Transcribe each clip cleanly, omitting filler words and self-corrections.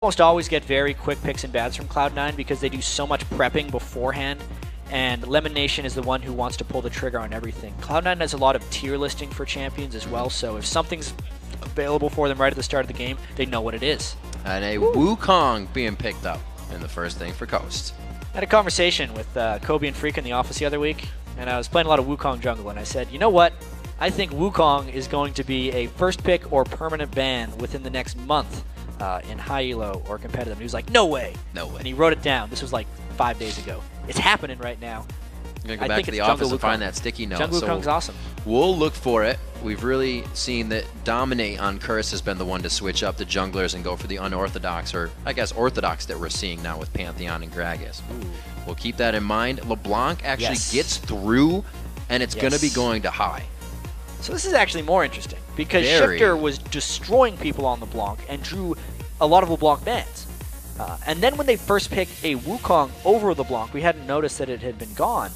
almost always get very quick picks and bans from Cloud9 because they do so much prepping beforehand, and Lemon Nation is the one who wants to pull the trigger on everything. Cloud9 has a lot of tier listing for champions as well, so if something's available for them right at the start of the game, they know what it is. And a Wukong being picked up in the first thing for Coast. I had a conversation with Kobe and Freak in the office the other week, and I was playing a lot of Wukong jungle, and I said, you know what? I think Wukong is going to be a first pick or permanent ban within the next month in high elo or competitive. And he was like, no way. No way. And he wrote it down. This was like 5 days ago. It's happening right now. I'm going to go back to the office and find that sticky note. Jungle Wukong's awesome. We'll look for it. We've really seen that Dominate on Curse has been the one to switch up the junglers and go for the unorthodox, or I guess orthodox, that we're seeing now with Pantheon and Gragas. Ooh. We'll keep that in mind. LeBlanc actually gets through, and it's going to be going to high. So this is actually more interesting because Shifter was destroying people on LeBlanc and drew a lot of LeBlanc bans. And then when they first picked a Wukong over LeBlanc, we hadn't noticed that it had been gone.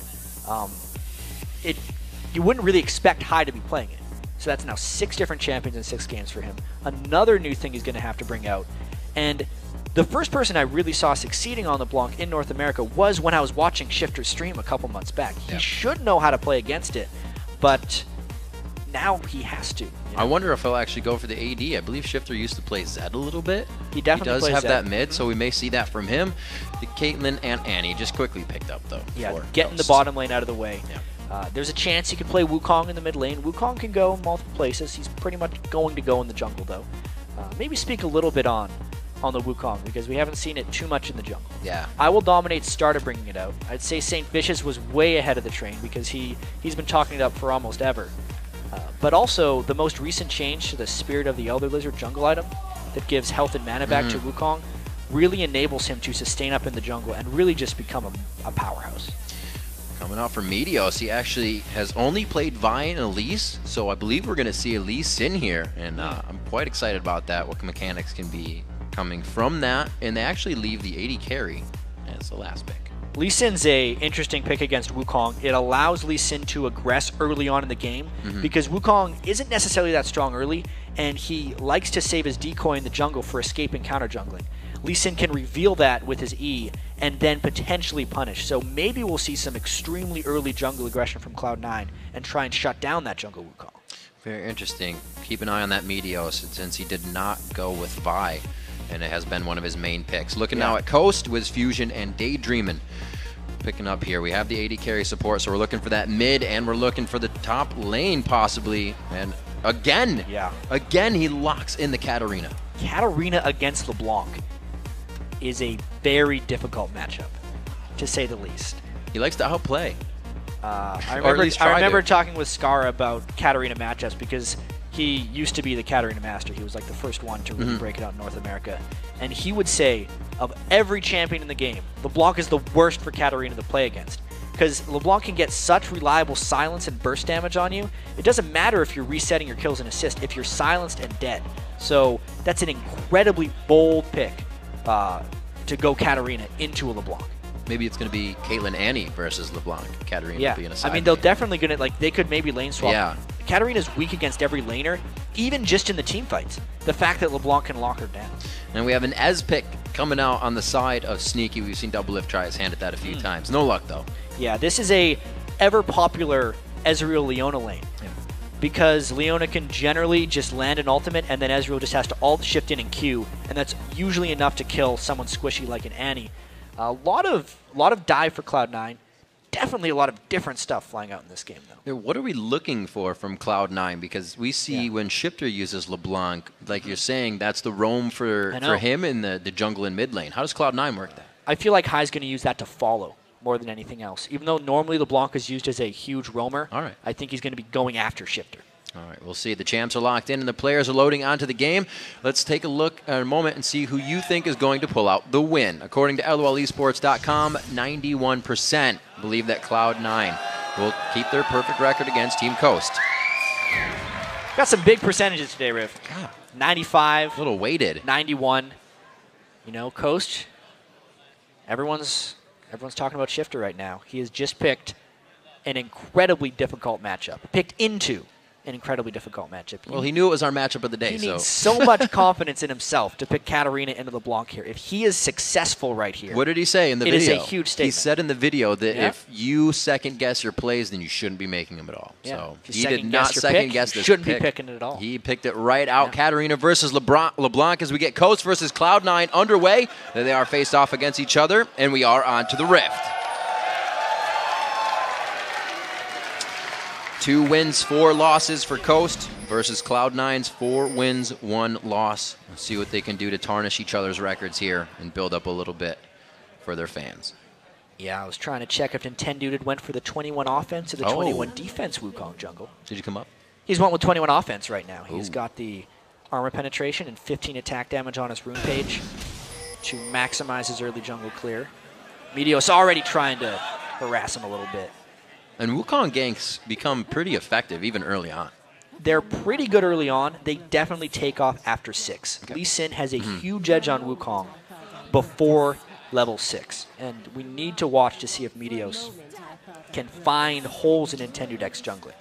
You wouldn't really expect High to be playing it. So that's now 6 different champions in 6 games for him. Another new thing he's going to have to bring out. And the first person I really saw succeeding on LeBlanc in North America was when I was watching Shifter stream a couple months back. He should know how to play against it, but now he has to. You know? I wonder if he'll actually go for the AD. I believe Shifter used to play Zed a little bit. He definitely does have that mid, so we may see that from him. The Caitlyn and Annie just quickly picked up, though. Yeah, getting the bottom lane out of the way. Yeah. There's a chance he could play Wukong in the mid lane. Wukong can go multiple places. He's pretty much going to go in the jungle, though. Maybe speak a little bit on the Wukong, because we haven't seen it too much in the jungle. Yeah. I Will Dominate started bringing it out. I'd say St. Vicious was way ahead of the train because he's been talking it up for almost ever. But also, the most recent change to the Spirit of the Elder Lizard jungle item that gives health and mana back to Wukong really enables him to sustain up in the jungle and really just become a powerhouse. Coming out from Meteos, he actually has only played Vi and Elise, so I believe we're going to see Elise in here, and I'm quite excited about that, what mechanics can be coming from that, and they actually leave the AD carry as the last pick. Lee Sin's a interesting pick against Wukong. It allows Lee Sin to aggress early on in the game because Wukong isn't necessarily that strong early, and he likes to save his decoy in the jungle for escaping counter jungling. Lee Sin can reveal that with his E and then potentially punish. So maybe we'll see some extremely early jungle aggression from Cloud9 and try and shut down that jungle Wukong. Very interesting. Keep an eye on that Meteos since he did not go with Vi, and it has been one of his main picks. Looking now at Coast with Fusion and Daydreamin'. Picking up here, we have the AD carry support, so we're looking for that mid, and we're looking for the top lane possibly. And again, again he locks in the Katarina. Katarina against LeBlanc is a very difficult matchup, to say the least. He likes to outplay. I remember talking with Scar about Katarina matchups because he used to be the Katarina master. He was like the first one to really break it out in North America. And he would say, of every champion in the game, LeBlanc is the worst for Katarina to play against. Because LeBlanc can get such reliable silence and burst damage on you. It doesn't matter if you're resetting your kills and assist if you're silenced and dead. So that's an incredibly bold pick to go Katarina into a LeBlanc. Maybe it's going to be Caitlyn Annie versus LeBlanc. Katarina being a side. I mean, they'll definitely going to, like, they could maybe lane swap. Yeah. Katarina's weak against every laner, even just in the team fights. The fact that LeBlanc can lock her down. And we have an Ez pick coming out on the side of Sneaky. We've seen Double Lift try his hand at that a few times. No luck, though. Yeah, this is a ever-popular Ezreal Leona lane. Yeah. Because Leona can generally just land an ultimate, and then Ezreal just has to alt shift in and Q, and that's usually enough to kill someone squishy like an Annie. A lot of dive for Cloud9. Definitely a lot of different stuff flying out in this game, though. What are we looking for from Cloud9? Because we see when Shifter uses LeBlanc, like you're saying, that's the roam for him in the jungle and mid lane. How does Cloud9 work that? I feel like Hai's going to use that to follow more than anything else. Even though normally LeBlanc is used as a huge roamer, I think he's going to be going after Shifter. All right, we'll see. The champs are locked in and the players are loading onto the game. Let's take a look at a moment and see who you think is going to pull out the win. According to LOLesports.com, 91% believe that Cloud9 will keep their perfect record against Team Coast. Got some big percentages today, Riv. 95. A little weighted. 91. You know, Coast, everyone's talking about Shifter right now. He has just picked an incredibly difficult matchup. Picked into an incredibly difficult matchup. Well, he knew it was our matchup of the day. He needs so much confidence in himself to pick Katarina into the LeBlanc here. If he is successful right here, what did he say in the video? It is a huge statement. He said in the video that if you second-guess your plays, then you shouldn't be making them at all. Yeah. So he did not second-guess this shouldn't be picking it at all. He picked it right out. Katarina versus LeBlanc as we get Coast versus Cloud9 underway. There they are faced off against each other, and we are on to the Rift. 2 wins, 4 losses for Coast versus Cloud9's 4 wins, 1 loss. Let's see what they can do to tarnish each other's records here and build up a little bit for their fans. Yeah, I was trying to check if Nintendo had went for the 21 offense or the 21 defense Wukong jungle. Did you come up? He's went with 21 offense right now. He's got the armor penetration and 15 attack damage on his rune page to maximize his early jungle clear. Meteos already trying to harass him a little bit. And Wukong ganks become pretty effective even early on. They're pretty good early on. They definitely take off after 6. Lee Sin has a huge edge on Wukong before level 6. And we need to watch to see if Meteos can find holes in Nintendo Deck's jungling.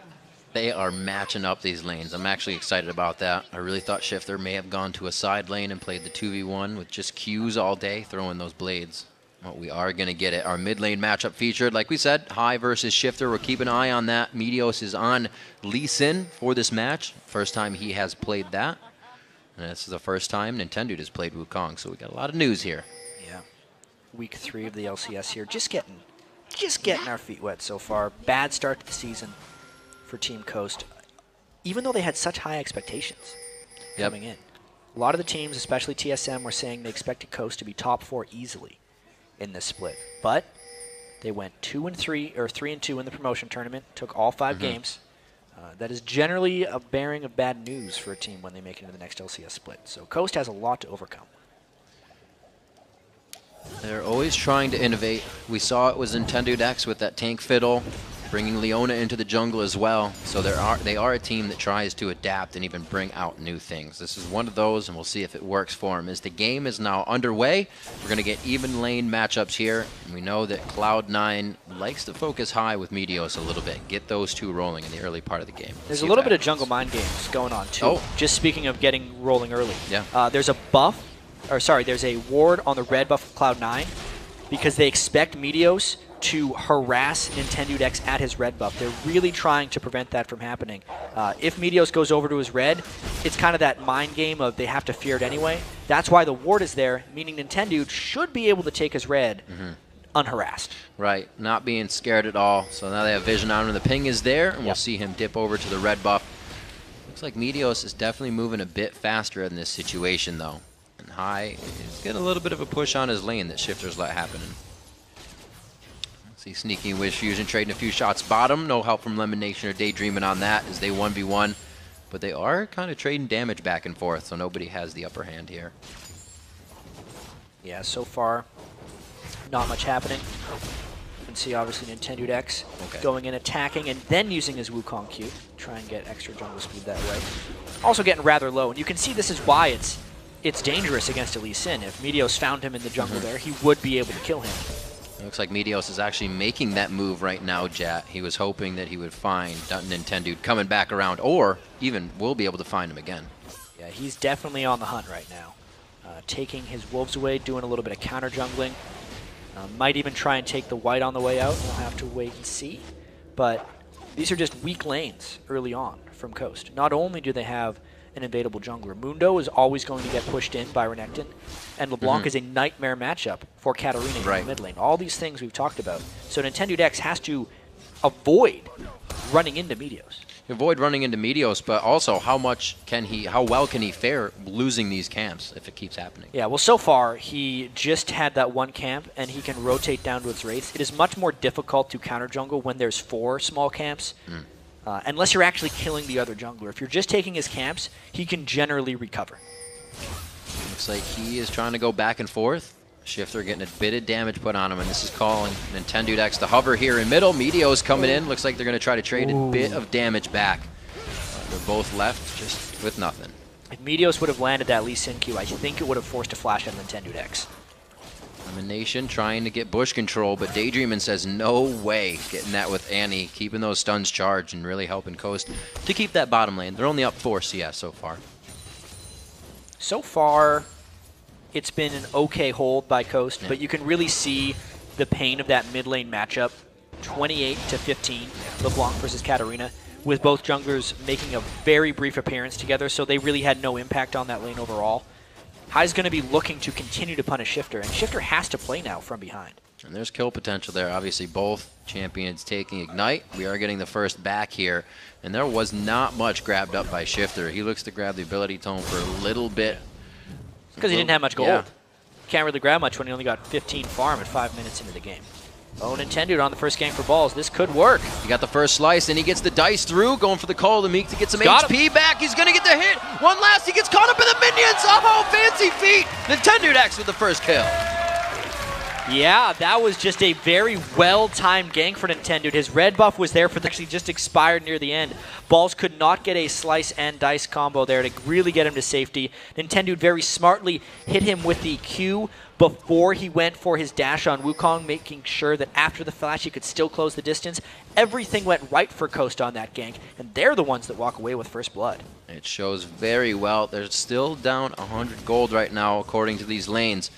They are matching up these lanes. I'm actually excited about that. I really thought Shifter may have gone to a side lane and played the 2v1 with just Qs all day, throwing those blades. Well, we are going to get it. Our mid lane matchup featured, like we said, High versus Shifter. We're keeping an eye on that. Meteos is on Lee Sin for this match. First time he has played that. And this is the first time Nintendo has played Wukong, so we got a lot of news here. Yeah. Week 3 of the LCS here. Just getting our feet wet so far. Bad start to the season for Team Coast, even though they had such high expectations coming in. A lot of the teams, especially TSM, were saying they expected Coast to be top 4 easily in this split, but they went 2-3 or 3-2 in the promotion tournament. Took all 5 games. That is generally a bearing of bad news for a team when they make it into the next LCS split. So Coast has a lot to overcome. They're always trying to innovate. We saw it was Nintendo Dex with that tank fiddle, bringing Leona into the jungle as well. So they are a team that tries to adapt and even bring out new things. This is one of those, and we'll see if it works for them. As the game is now underway, we're going to get even lane matchups here. And we know that Cloud9 likes to focus high with Meteos a little bit. Get those 2 rolling in the early part of the game. There's a little bit of jungle mind games going on, too. Just speaking of getting rolling early. Yeah. There's a buff, or sorry, there's a ward on the red buff of Cloud9 because they expect Meteos to harass Nintendo Dex at his red buff. They're really trying to prevent that from happening. If Meteos goes over to his red, it's kind of that mind game of they have to fear it anyway. That's why the ward is there, meaning Nintendo should be able to take his red unharassed. Right, not being scared at all. So now they have vision on him. The ping is there, and we'll see him dip over to the red buff. Looks like Meteos is definitely moving a bit faster in this situation, though. And High is getting a little bit of a push on his lane that Shifter's let happen. See sneaking with Fusion, trading a few shots bottom. No help from Lemon Nation or Daydreaming on that as they 1v1. But they are kind of trading damage back and forth, so nobody has the upper hand here. Yeah, so far, not much happening. You can see, obviously, Nintendo Dex going in, attacking, and then using his Wukong Q. Try and get extra jungle speed that way. Also getting rather low, and you can see this is why it's dangerous against a Lee Sin. If Meteos found him in the jungle there, he would be able to kill him. It looks like Meteos is actually making that move right now, Jat. He was hoping that he would find Nintendo coming back around, or even will be able to find him again. Yeah, he's definitely on the hunt right now. Taking his wolves away, doing a little bit of counter jungling. Might even try and take the white on the way out. We'll have to wait and see. But these are just weak lanes early on from Coast. Not only do they have an invadable jungler, Mundo is always going to get pushed in by Renekton, and LeBlanc is a nightmare matchup for Katarina in the mid lane. All these things we've talked about. So Nintendo Dex has to avoid running into Meteos. Avoid running into Meteos, but also how well can he fare losing these camps if it keeps happening? Yeah, well, so far he just had that one camp, and he can rotate down to its wraiths. It is much more difficult to counter jungle when there's 4 small camps. Unless you're actually killing the other jungler. If you're just taking his camps, he can generally recover. Looks like he is trying to go back and forth. Shifter getting a bit of damage put on him, and this is calling Nintendo Dex to hover here in middle. Meteos coming in. Looks like they're going to try to trade a bit of damage back. They're both left just with nothing. If Meteos would have landed that Lee Sin Q, I think it would have forced a flash out of Nintendo Dex. Nation trying to get bush control, but Daydreamin says no way getting that with Annie, keeping those stuns charged and really helping Coast to keep that bottom lane. They're only up 4 CS so far. So far, it's been an okay hold by Coast, but you can really see the pain of that mid lane matchup. 28-15, LeBlanc versus Katarina, with both junglers making a very brief appearance together, so they really had no impact on that lane overall. Hai's going to be looking to continue to punish Shifter, and Shifter has to play now from behind. And there's kill potential there. Obviously, both champions taking Ignite. We are getting the first back here, and there was not much grabbed up by Shifter. He looks to grab the ability tome for a little bit. Because he didn't have much gold. Yeah. Can't really grab much when he only got 15 farm at 5 minutes into the game. Oh, Nintendo on the first game for balls. This could work. He got the first slice, and he gets the dice through, going for the call to Meek to get some HP back. He's going to get the hit. One last. He gets caught up in the minions. Oh, fancy feet. Nintendo X with the first kill. Yeah, that was just a very well-timed gank for Nintendo. His red buff was there for actually just expired near the end. Balls could not get a slice and dice combo there to really get him to safety. Nintendo very smartly hit him with the Q before he went for his dash on Wukong, making sure that after the flash he could still close the distance. Everything went right for Coast on that gank, and they're the ones that walk away with first blood. It shows very well. They're still down 100 gold right now, according to these lanes.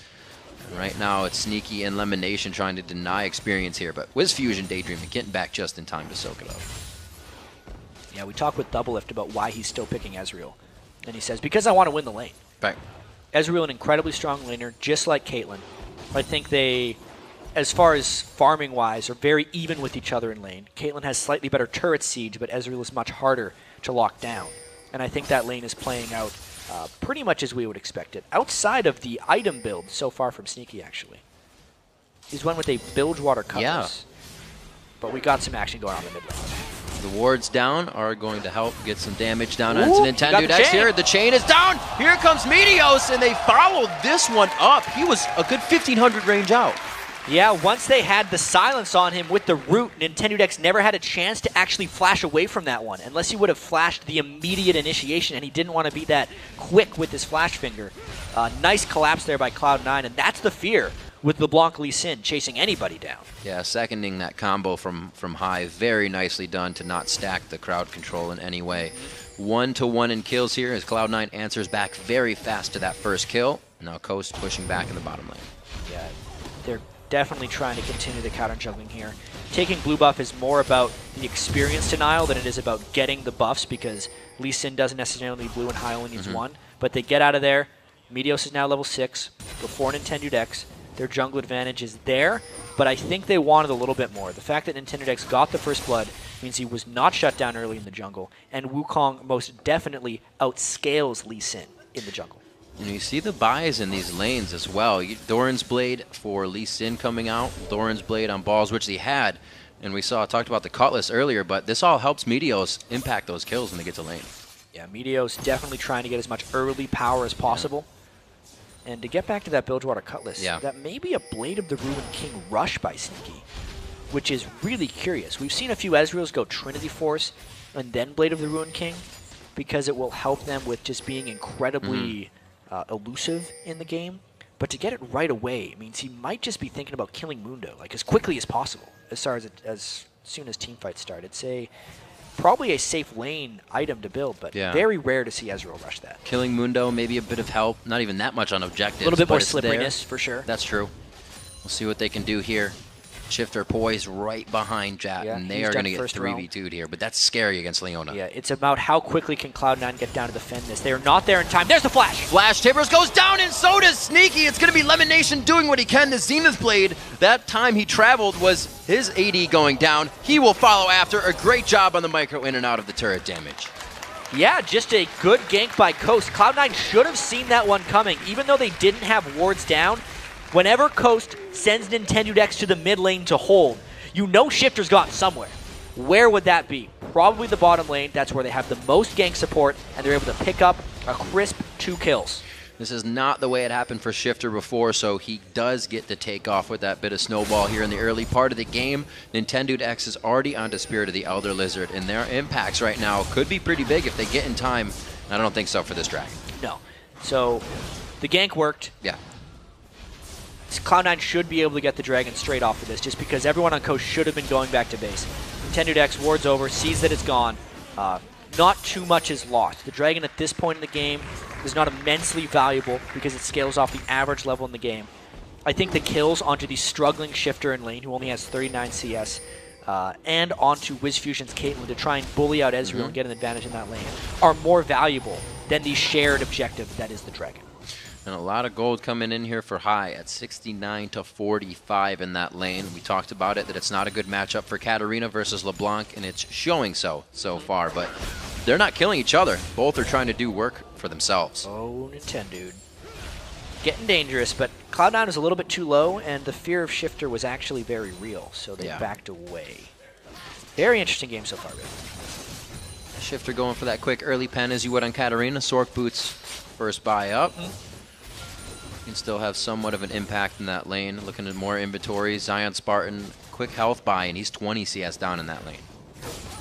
And right now, it's Sneaky and Lemonation trying to deny experience here, but WizFusion Daydreaming getting back just in time to soak it up. Yeah, we talked with Doublelift about why he's still picking Ezreal, and he says, because I want to win the lane. Right. Ezreal, an incredibly strong laner, just like Caitlyn. I think they, as far as farming-wise, are very even with each other in lane. Caitlyn has slightly better turret siege, but Ezreal is much harder to lock down. And I think that lane is playing out pretty much as we would expect it. Outside of the item build so far from Sneaky, actually. He's went with a Bilgewater Cutlass. Yeah. But we got some action going on in the mid lane. The wards down are going to help get some damage down onto Nintendo X here. The chain is down. Here comes Meteos, and they followed this one up. He was a good 1,500 range out. Yeah, once they had the silence on him with the root, Nintendo X never had a chance to actually flash away from that one, unless he would have flashed the immediate initiation, and he didn't want to be that quick with his flash finger. Nice collapse there by Cloud9, and that's the fear with LeBlanc Lee Sin chasing anybody down. Yeah, seconding that combo from Hai. Very nicely done to not stack the crowd control in any way. 1-to-1 in kills here as Cloud9 answers back very fast to that first kill. Now Coast pushing back in the bottom lane. Yeah, they're definitely trying to continue the counter juggling here. Taking blue buff is more about the experience denial than it is about getting the buffs, because Lee Sin doesn't necessarily need blue and Hai only needs one. But they get out of there. Meteos is now level 6 before Nintendo X. Their jungle advantage is there, but I think they wanted a little bit more. The fact that Nintendo X got the first blood means he was not shut down early in the jungle, and Wukong most definitely outscales Lee Sin in the jungle. And you see the buys in these lanes as well. Doran's Blade for Lee Sin coming out, Doran's Blade on balls, which he had, and we talked about the Cutlass earlier, but this all helps Meteos impact those kills when they get to lane. Yeah, Meteos definitely trying to get as much early power as possible. Yeah. And to get back to that Bilgewater Cutlass, that may be a Blade of the Ruined King rush by Sneaky, which is really curious. We've seen a few Ezreals go Trinity Force and then Blade of the Ruined King, because it will help them with just being incredibly elusive in the game. But to get it right away means he might just be thinking about killing Mundo like as quickly as possible, as soon as teamfights start. It's probably a safe lane item to build, but very rare to see Ezreal rush that. Killing Mundo, maybe a bit of help. Not even that much on objectives. A little bit more slipperiness, for sure. That's true. We'll see what they can do here. Shifter poised right behind Jat, and they are going to get 3v2'd here, but that's scary against Leona. Yeah, it's about how quickly can Cloud9 get down to defend this. They are not there in time. There's the flash! Flash Timbers goes down, and so does Sneaky. It's going to be Lemonation doing what he can. The Zenith Blade, that time he traveled was his AD going down. He will follow after. A great job on the micro in and out of the turret damage. Yeah, just a good gank by Coast. Cloud9 should have seen that one coming, even though they didn't have wards down. Whenever Coast sends Nintendo X to the mid lane to hold, you know Shifter's gotten somewhere. Where would that be? Probably the bottom lane. That's where they have the most gank support, and they're able to pick up a crisp 2 kills. This is not the way it happened for Shifter before, so he does get to take off with that bit of snowball here in the early part of the game. Nintendo X is already onto Spirit of the Elder Lizard, and their impacts right now could be pretty big if they get in time. I don't think so for this dragon. No. So the gank worked. Yeah. Cloud9 should be able to get the Dragon straight off of this, just because everyone on Coast should have been going back to base. Intended X wards over, sees that it's gone. Not too much is lost. The Dragon at this point in the game is not immensely valuable because it scales off the average level in the game. I think the kills onto the struggling Shifter in lane, who only has 39 CS, and onto WizFusion's Caitlyn to try and bully out Ezreal and get an advantage in that lane, are more valuable than the shared objective that is the Dragon. And a lot of gold coming in here for High at 69 to 45 in that lane. We talked about it, that it's not a good matchup for Katarina versus LeBlanc, and it's showing so far. But they're not killing each other. Both are trying to do work for themselves. Oh, Nintendo. Getting dangerous, but Cloud9 is a little bit too low, and the fear of Shifter was actually very real, so they backed away. Very interesting game so far, really. Shifter going for that quick early pen as you would on Katarina. Sork boots first buy up. Can still have somewhat of an impact in that lane. Looking at more inventory. Zion Spartan, quick health buy, and he's 20 CS down in that lane.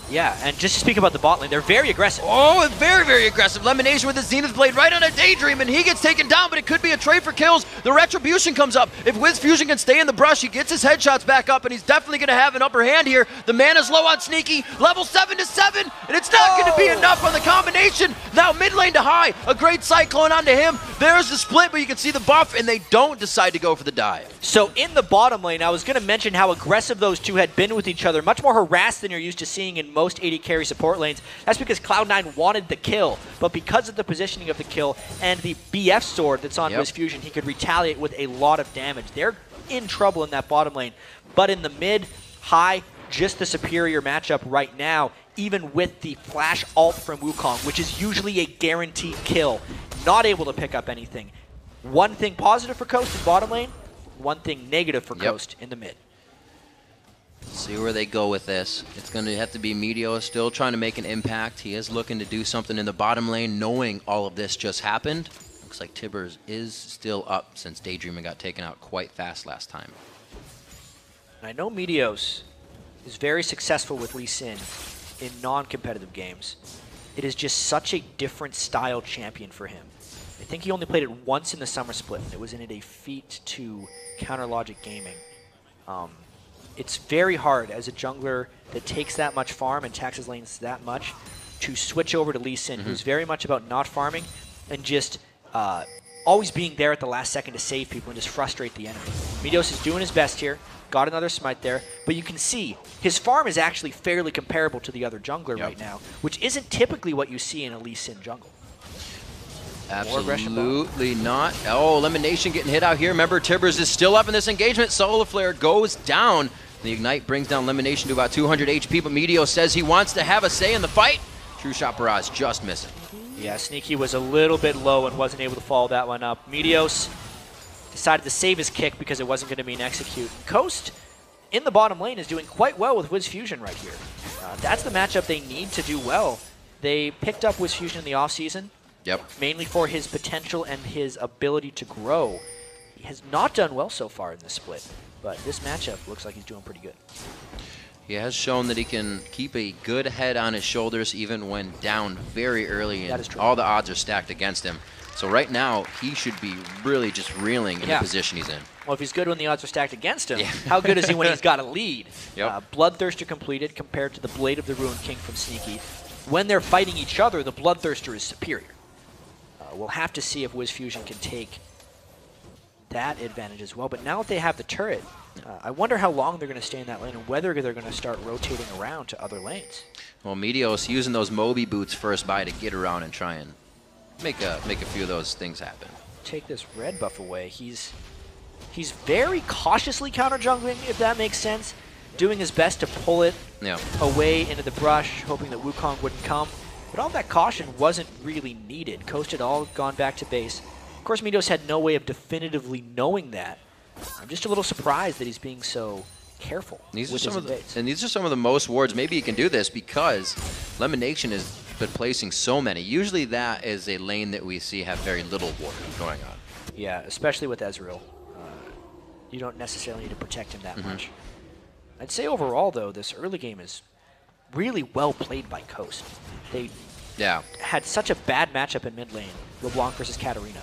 Yeah, and just to speak about the bot lane, they're very aggressive. Oh, very, very aggressive. Lemonation with the Zenith Blade right on a Daydream, and he gets taken down, but it could be a trade for kills. The Retribution comes up. If WizFusion can stay in the brush, he gets his headshots back up, and he's definitely going to have an upper hand here. The mana's low on Sneaky, level 7 to 7, and it's not going to be enough on the combination. Now mid lane to High, a great Cyclone onto him. There's the split, but you can see the buff, and they don't decide to go for the dive. So in the bottom lane, I was going to mention how aggressive those two had been with each other, much more harassed than you're used to seeing in most AD carry support lanes. That's because Cloud9 wanted the kill, but because of the positioning of the kill and the BF sword that's on WizFusion, he could retaliate with a lot of damage. They're in trouble in that bottom lane, but in the mid, High, just the superior matchup right now, even with the flash ult from Wukong, which is usually a guaranteed kill, not able to pick up anything. One thing positive for Coast in bottom lane, one thing negative for Coast in the mid. See where they go with this. It's going to have to be Meteor still trying to make an impact. He is looking to do something in the bottom lane, knowing all of this just happened. Looks like Tibbers is still up since Daydreaming got taken out quite fast last time. I know Meteos is very successful with Lee Sin in non-competitive games. It is just such a different style champion for him. I think he only played it once in the summer split. It was in a defeat to Counter Logic Gaming. It's very hard as a jungler that takes that much farm and taxes lanes that much to switch over to Lee Sin, who's very much about not farming and just always being there at the last second to save people and just frustrate the enemy. Meteos is doing his best here. Got another smite there, but you can see his farm is actually fairly comparable to the other jungler right now, which isn't typically what you see in a Lee Sin jungle. Absolutely not. Oh, Elimination getting hit out here. Remember, Tibbers is still up in this engagement. Solar Flare goes down. The Ignite brings down Elimination to about 200 HP, but Meteor says he wants to have a say in the fight. True Shot Barrage just missing. Yeah, Sneaky was a little bit low and wasn't able to follow that one up. Meteos decided to save his kick because it wasn't going to be an execute. Coast in the bottom lane is doing quite well with WizFusion right here. That's the matchup they need to do well. They picked up WizFusion in the offseason. Mainly for his potential and his ability to grow. He has not done well so far in this split, but this matchup looks like he's doing pretty good. He has shown that he can keep a good head on his shoulders even when down very early, and all the odds are stacked against him. So right now, he should be really just reeling in the position he's in. Well, if he's good when the odds are stacked against him, how good is he when he's got a lead? Bloodthirster completed compared to the Blade of the Ruined King from Sneaky. When they're fighting each other, the Bloodthirster is superior. We'll have to see if WizFusion can take that advantage as well. But now that they have the turret, I wonder how long they're going to stay in that lane and whether they're going to start rotating around to other lanes. Well, Meteos using those Moby boots first by to get around and try and make a few of those things happen. Take this red buff away. He's very cautiously counter jungling, if that makes sense. Doing his best to pull it away into the brush, hoping that Wukong wouldn't come. But all that caution wasn't really needed. Coast had all gone back to base. Of course, Meteos had no way of definitively knowing that. I'm just a little surprised that he's being so careful with his invades. And these are some of the most wards. Maybe he can do this because Lemonation has been placing so many. Usually that is a lane that we see have very little ward going on. Yeah, especially with Ezreal. You don't necessarily need to protect him that much. I'd say overall, though, this early game is really well played by Coast. They had such a bad matchup in mid lane, LeBlanc versus Katarina.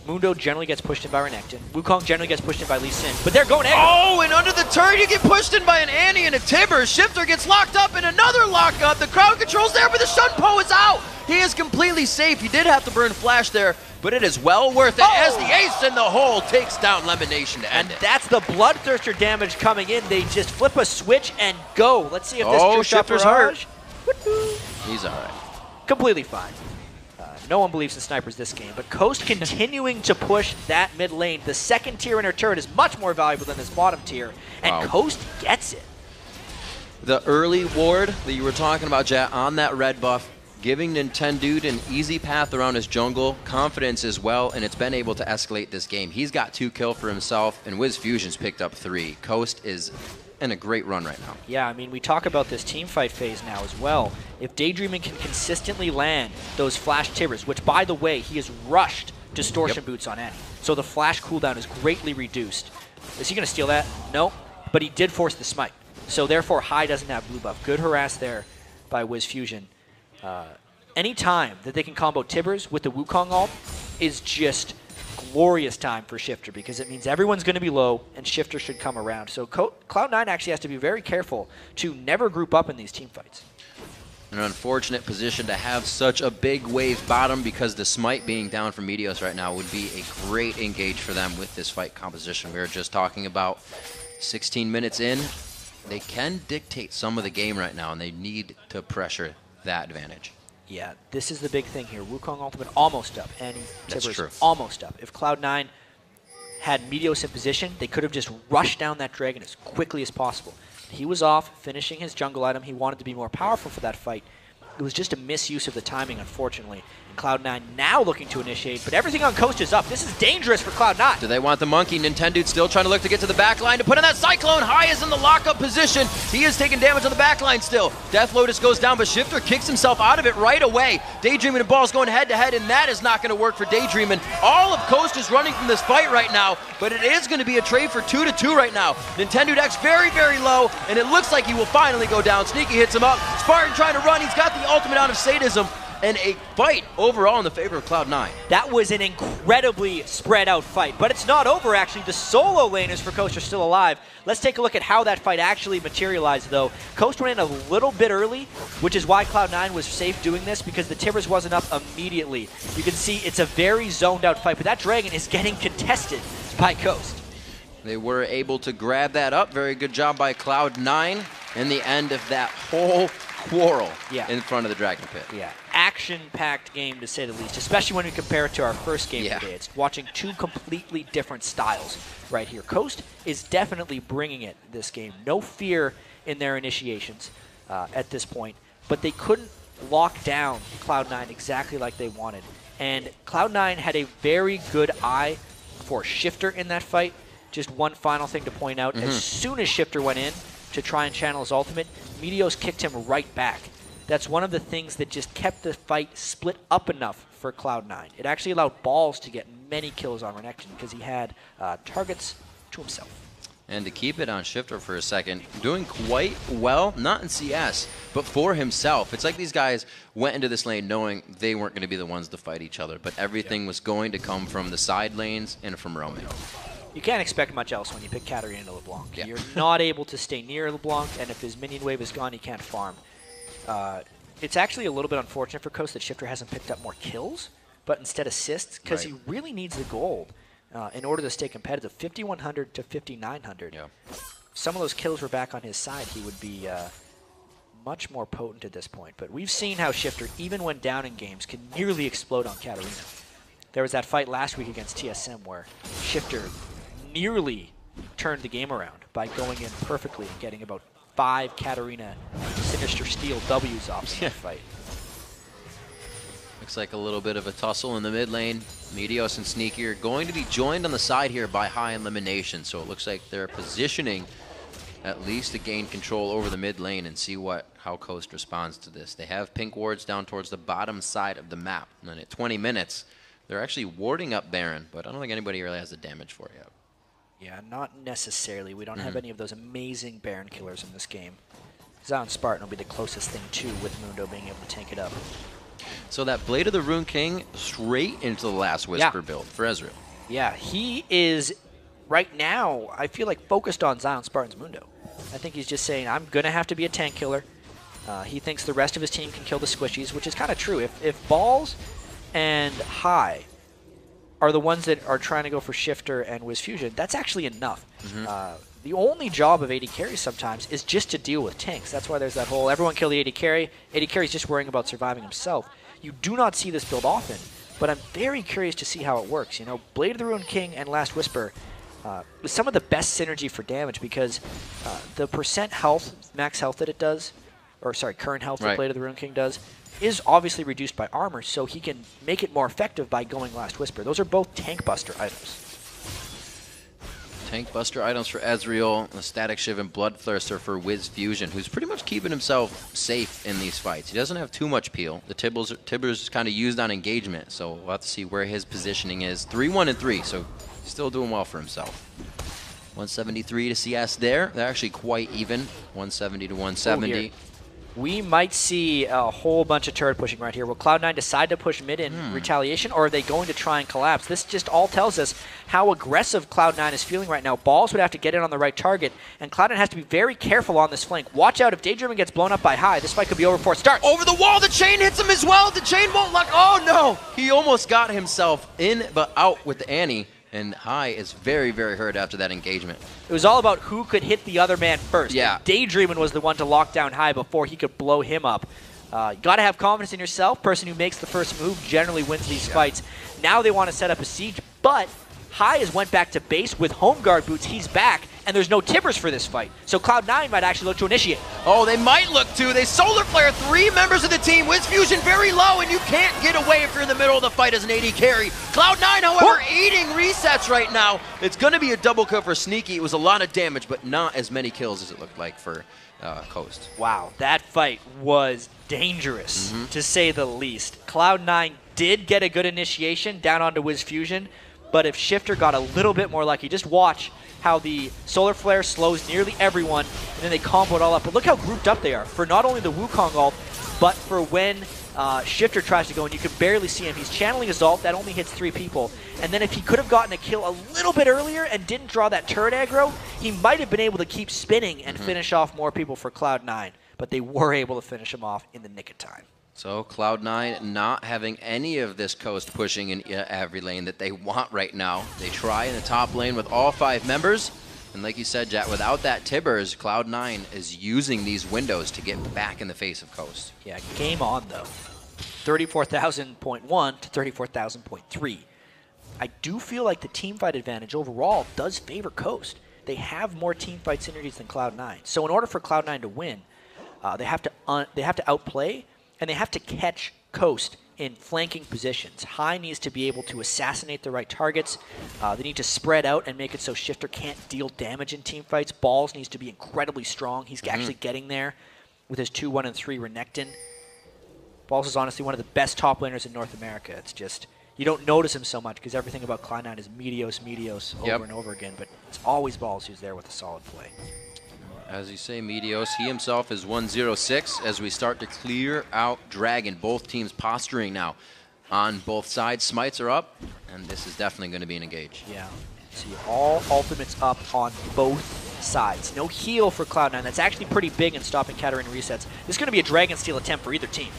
Mundo generally gets pushed in by Renekton. Wukong generally gets pushed in by Lee Sin. But they're going aggro. Oh, and under the turn, you get pushed in by an Annie and a Tibber. Shifter gets locked up in another lockup. The crowd control's there, but the Shunpo is out. He is completely safe. He did have to burn Flash there, but it is well worth it as the ace in the hole takes down Lemonation to end it. That's the Bloodthirster damage coming in. They just flip a switch and go. Let's see if this True Shot Shifter's Barrage. hurt. He's all right. Completely fine. No one believes in snipers this game, but Coast continuing to push that mid lane. The second tier inner turret is much more valuable than this bottom tier, and Coast gets it. The early ward that you were talking about, Jet, on that red buff, giving Nintendo an easy path around his jungle, confidence as well, and it's been able to escalate this game. He's got 2 kills for himself, and Wiz Fusion's picked up 3. Coast is in a great run right now. Yeah, I mean, we talk about this team fight phase now as well. If Daydreaming can consistently land those flash Tibbers, which, by the way, he has rushed Distortion Boots on Annie, so the flash cooldown is greatly reduced. Is he going to steal that? No, but he did force the smite. So therefore, High doesn't have blue buff. Good harass there by Wiz Fusion. Any time that they can combo Tibbers with the Wukong ult is just glorious time for Shifter, because it means everyone's going to be low and Shifter should come around. So Cloud9 actually has to be very careful to never group up in these team fights. An unfortunate position to have such a big wave bottom, because the smite being down from Meteos right now would be a great engage for them with this fight composition. We were just talking about 16 minutes in. They can dictate some of the game right now, and they need to pressure that advantage. Yeah, this is the big thing here. Wukong ultimate almost up, and Tibbers almost up. If Cloud9 had Meteos in position, they could have just rushed down that dragon as quickly as possible. He was off, finishing his jungle item. He wanted to be more powerful for that fight. It was just a misuse of the timing, unfortunately. And Cloud9 now looking to initiate, but everything on Coast is up. This is dangerous for Cloud9. Do they want the monkey? Nintendo's still trying to look to get to the back line to put in that Cyclone. High is in the lockup position. He is taking damage on the back line still. Death Lotus goes down, but Shifter kicks himself out of it right away. Daydreaming and Ball's going head-to-head, and that is not going to work for Daydreaming. All of Coast is running from this fight right now, but it is going to be a trade for 2-2 right now. Nintendo Dex very, very low, and it looks like he will finally go down. Sneaky hits him up. Spartan trying to run. He's got the ultimate out of Sadism, and a fight overall in the favor of Cloud9. That was an incredibly spread out fight, but it's not over actually. The solo laners for Coast are still alive. Let's take a look at how that fight actually materialized though. Coast went in a little bit early, which is why Cloud9 was safe doing this, because the Tibbers wasn't up immediately. You can see it's a very zoned out fight, but that dragon is getting contested by Coast. They were able to grab that up. Very good job by Cloud9 in the end of that whole quarrel in front of the Dragon Pit. Yeah, action-packed game to say the least, especially when we compare it to our first game today. It's watching 2 completely different styles right here. Coast is definitely bringing it this game. No fear in their initiations at this point, but they couldn't lock down Cloud9 exactly like they wanted. And Cloud9 had a very good eye for Shifter in that fight. Just one final thing to point out, as soon as Shifter went in to try and channel his ultimate, Meteos kicked him right back. That's one of the things that just kept the fight split up enough for Cloud9. It actually allowed Balls to get many kills on Renekton because he had targets to himself. And to keep it on Shifter for a second, doing quite well, not in CS, but for himself. It's like these guys went into this lane knowing they weren't going to be the ones to fight each other, but everything was going to come from the side lanes and from roaming. You can't expect much else when you pick Katarina into LeBlanc. Yeah. You're not able to stay near LeBlanc, and if his minion wave is gone, he can't farm. It's actually a little bit unfortunate for Coast that Shifter hasn't picked up more kills, but instead assists, because he really needs the gold in order to stay competitive. 5,100 to 5,900. Yeah. If some of those kills were back on his side, he would be much more potent at this point. But we've seen how Shifter, even when down in games, can nearly explode on Katarina. There was that fight last week against TSM where Shifter nearly turned the game around by going in perfectly and getting about 5 Katarina Sinister Steel W's off in that fight. Looks like a little bit of a tussle in the mid lane. Meteos and Sneaky are going to be joined on the side here by High Elimination, so it looks like they're positioning at least to gain control over the mid lane and see how Coast responds to this. They have pink wards down towards the bottom side of the map, and then at 20 minutes, they're actually warding up Baron, but I don't think anybody really has the damage for it yet. Yeah, not necessarily. We don't have any of those amazing Baron killers in this game. Zion Spartan will be the closest thing to with Mundo being able to tank it up. So that Blade of the Rune King straight into the Last Whisper build for Ezreal. Yeah, he is right now, I feel like, focused on Zion Spartan's Mundo. I think he's just saying, I'm going to have to be a tank killer. He thinks the rest of his team can kill the squishies, which is kind of true. If Balls and High are the ones that are trying to go for Shifter and Wiz Fusion, that's actually enough. The only job of AD carry sometimes is just to deal with tanks. That's why there's that whole, everyone kill the AD carry. AD carry's just worrying about surviving himself. You do not see this build often, but I'm very curious to see how it works. You know, Blade of the Ruined King and Last Whisper was some of the best synergy for damage because the percent health, max health that it does, or sorry, current health that Blade of the Ruined King does, is obviously reduced by armor, so he can make it more effective by going Last Whisper. Those are both tank buster items. Tank buster items for Ezreal, a Static Shiv and Bloodthirster for Wiz Fusion, who's pretty much keeping himself safe in these fights. He doesn't have too much peel. The Tibbers kind of used on engagement, so we'll have to see where his positioning is. 3-1-3, so he's still doing well for himself. 173 to CS there. They're actually quite even. 170 to 170. We might see a whole bunch of turret pushing right here. Will Cloud9 decide to push mid in retaliation, or are they going to try and collapse? This just all tells us how aggressive Cloud9 is feeling right now. Balls would have to get in on the right target, and Cloud9 has to be very careful on this flank. Watch out if Daydreamin gets blown up by High. This fight could be over before it starts. Over the wall, the chain hits him as well. The chain won't lock. Oh no! He almost got himself in but out with the Annie. And High is very, very hurt after that engagement. It was all about who could hit the other man first. Yeah. Daydreamin was the one to lock down High before he could blow him up. You got to have confidence in yourself. Person who makes the first move generally wins these fights. Now they want to set up a siege, but High has went back to base with home guard boots. He's back, and there's no Tibbers for this fight. So Cloud9 might actually look to initiate. Oh, they might look to. They Solar Flare 3 members of the team. Wiz Fusion very low, and you can't get away if you're in the middle of the fight as an AD carry. Cloud9, however, eating resets right now. It's going to be a double kill for Sneaky. It was a lot of damage, but not as many kills as it looked like for Coast. Wow, that fight was dangerous, to say the least. Cloud9 did get a good initiation down onto Wiz Fusion, but if Shifter got a little bit more lucky, just watch how the Solar Flare slows nearly everyone, and then they combo it all up. But look how grouped up they are for not only the Wukong ult, but for when Shifter tries to go, and you can barely see him. He's channeling his ult, that only hits 3 people. And then if he could have gotten a kill a little bit earlier and didn't draw that turret aggro, he might have been able to keep spinning and finish off more people for Cloud9. But they were able to finish him off in the nick of time. So Cloud9 not having any of this Coast pushing in every lane that they want right now. They try in the top lane with all 5 members. And like you said, Jack, without that Tibbers, Cloud9 is using these windows to get back in the face of Coast. Yeah, game on, though. 34,000.1 to 34,000.3. I do feel like the teamfight advantage overall does favor Coast. They have more teamfight synergies than Cloud9. So in order for Cloud9 to win, they have to outplay, and they have to catch Coast in flanking positions. High needs to be able to assassinate the right targets. They need to spread out and make it so Shifter can't deal damage in team fights. Balls needs to be incredibly strong. He's actually getting there with his 2, 1, and 3 Renekton. Balls is honestly one of the best top laners in North America. It's just, you don't notice him so much because everything about Cloud9 is Meteos over and over again, but it's always Balls who's there with a solid play. As you say, Meteos, he himself is 1-0-6 as we start to clear out Dragon. Both teams posturing now on both sides. Smites are up, and this is definitely going to be an engage. Yeah. See, all ultimates up on both sides. No heal for Cloud9. That's actually pretty big in stopping Katarina resets. This is going to be a Dragon Steal attempt for either team.